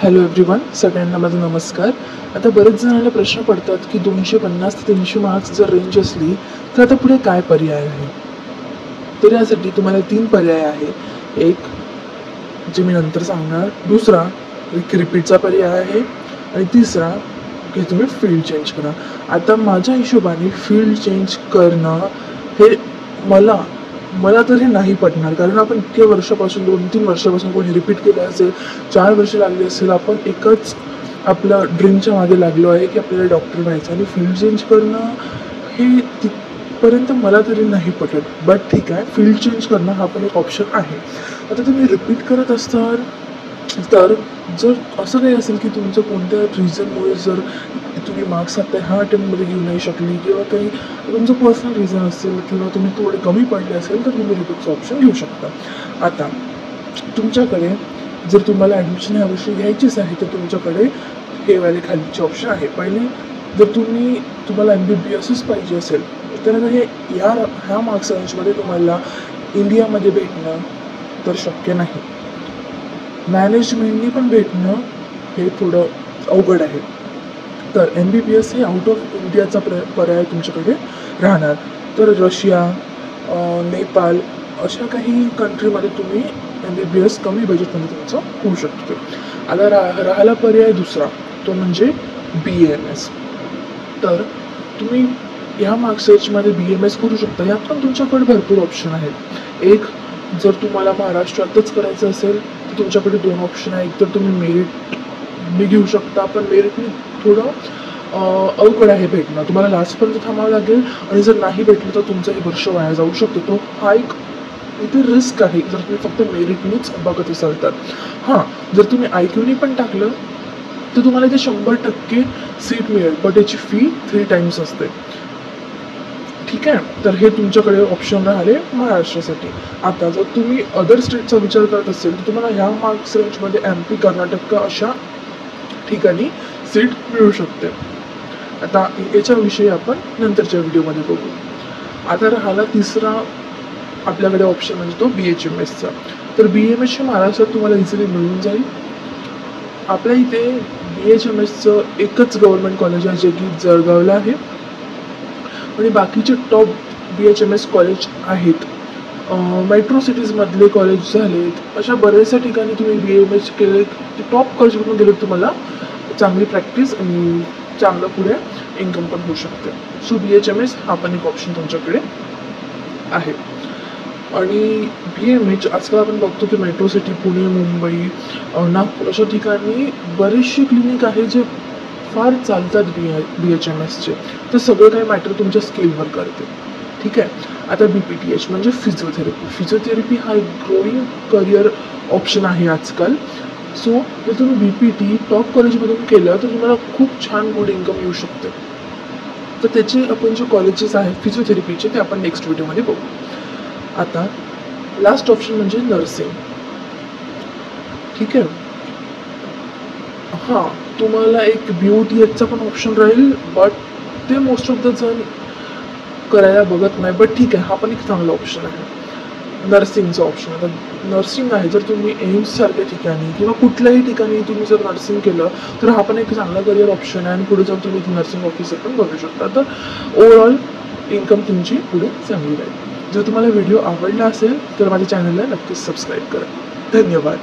Hello everyone, सगळ्यांना माझा नमस्कार. आता बरेच जणांना प्रश्न पडतात की 250 ते 300 मार्क्स जर रेंज असली तर आता पुढे काय पर्याय आहे. तर यासाठी तुम्हाला 3 पर्याय आहे. एक जे मी नंतर सांगणार, दुसरा एक रिपीटचा पर्याय आहे आणि तिसरा की तुम्ही फील्ड चेंज करा. आता माझ्या हिशोबाने फील्ड चेंज करणं हे मला मला तर हे नाही पटणार, कारण आपण इतक्या वर्षापासून 2-3 वर्षापासून कोणी रिपीट केलं असेल, 4 वर्ष लागली असेल, आपण एकच आपल्या ड्रीमच्या मागे लागलो आहे की आपल्याला डॉक्टर व्हायचं आणि फील्ड चेंज करणं हे तिथपर्यंत मला तरी नाही पटत. बट ठीक आहे, फील्ड चेंज करणं हा पण एक ऑप्शन आहे. आता तुम्ही रिपीट करत असताल तर जर असं काही असेल की तुमचं कोणत्या रिझनमुळे जर तुम्ही मार्क्स आता ह्या अटेम्प्टमध्ये घेऊ नाही शकली किंवा काही तुमचं पर्सनल रिझन असेल किंवा तुम्ही थोडे कमी पडले असेल तर तुम्ही रिपीटचं ऑप्शन घेऊ शकता. आता तुमच्याकडे जर तुम्हाला ॲडमिशन ह्या वर्षी घ्यायचीच आहे तर तुमच्याकडे हे वाले खालीचे ऑप्शन आहे. पहिले जर तुम्हाला MBBSच पाहिजे असेल तर हे ह्या मार्क्स रेंजमध्ये तुम्हाला इंडियामध्ये भेटणं तर शक्य नाही. मॅनेजमेंटनी पण भेटणं हे थोडं अवघड आहे. तर MBBS हे आउट ऑफ इंडियाचा पर्याय तुमच्याकडे राहणार. तर रशिया, नेपाळ अशा काही कंट्रीमध्ये तुम्ही MBBS कमी बजेटमध्ये तुमचं होऊ शकतो. आता राहिला पर्याय दुसरा, तो म्हणजे BAMS. तर तुम्ही ह्या मार्क्स रेंजमध्ये BAMS करू शकता. यात पण तुमच्याकडे भरपूर ऑप्शन आहेत. एक, जर तुम्हाला महाराष्ट्रातच करायचं असेल तर तुमच्याकडे 2 ऑप्शन आहे. एक तर तुम्ही मेरिटने घेऊ शकता, पण मेरिटने थोडं अवघड आहे भेटणं. तुम्हाला लास्टपर्यंत थांबावं लागेल आणि जर नाही भेटलं तर तुमचं हे वर्ष वाया जाऊ शकतो. तो हा एक इथे रिस्क आहे जर तुम्ही फक्त मेरिटनीच बघत असाल तर. हां, जर तुम्ही IQने पण टाकलं तर तुम्हाला इथे 100% सीट मिळेल, बट याची फी 3 टाइम्स असते. ठीक आहे, तर हे तुमच्याकडे ऑप्शन राहिले महाराष्ट्रासाठी. आता जर तुम्ही अदर स्टेटचा विचार करत असेल तर तुम्हाला ह्या मार्क्स रेंजमध्ये MP, कर्नाटक अशा ठिकाणी सीट मिळू शकते. आता याच्याविषयी आपण नंतरच्या व्हिडिओमध्ये बघू. आता राहिला तिसरा आपल्याकडे ऑप्शन म्हणजे तो BHMSचा. तर BHMS महाराष्ट्रात तुम्हाला इझिली मिळून जाईल. आपल्या इथे BHMSचं एकच गव्हर्नमेंट कॉलेज आहे जे की जळगावला आहे आणि बाकीचे टॉप BHMS कॉलेज आहेत. मेट्रो सिटीजमधले कॉलेज झालेत, अशा बऱ्याचशा ठिकाणी तुम्ही BHMS केले, टॉप कॉलेजमधून गेले तुम्हाला चांगली प्रॅक्टिस आणि चांगलं पुढे इन्कम पण होऊ शकते. सो BHMS हा पण एक ऑप्शन तुमच्याकडे आहे. आणि BMH आजकाल आपण बघतो की मेट्रो सिटी, पुणे, मुंबई, नागपूर अशा ठिकाणी बरेचसे क्लिनिक आहे जे फार चालतात BHMSचे. तर सगळं काही मॅटर तुमच्या स्किलवर करते. ठीक आहे. आता BPTH म्हणजे फिजिओथेरपी हा एक ग्रोईंग करिअर ऑप्शन आहे आजकाल. सो जर तुम्ही BPT टॉप कॉलेजमधून केलं तर तुम्हाला खूप छान गुड इन्कम येऊ शकते. तर त्याचे आपण जे कॉलेजेस आहेत फिजिओथेरपीचे ते आपण नेक्स्ट व्हिडिओमध्ये बघू. आता लास्ट ऑप्शन म्हणजे नर्सिंग. ठीक आहे. हां, तुम्हाला एक BOTHचा पण ऑप्शन राहील, बट ते मोस्ट ऑफ द जण करायला बघत नाही. बट ठीक आहे, हा पण एक चांगला ऑप्शन आहे नर्सिंगचा ऑप्शन. आता नर्सिंग आहे, जर तुम्ही एम्ससारख्या ठिकाणी किंवा कुठल्याही ठिकाणी तुम्ही जर नर्सिंग केलं तर हा पण एक चांगला करिअर ऑप्शन आहे आणि पुढे जाऊन तुम्ही नर्सिंग ऑफिसर पण बनू शकता. तर ओव्हरऑल इन्कम तुमची पुढे चांगली राहील. जर तुम्हाला व्हिडिओ आवडला असेल तर माझ्या चॅनलला नक्कीच सबस्क्राईब करा. धन्यवाद.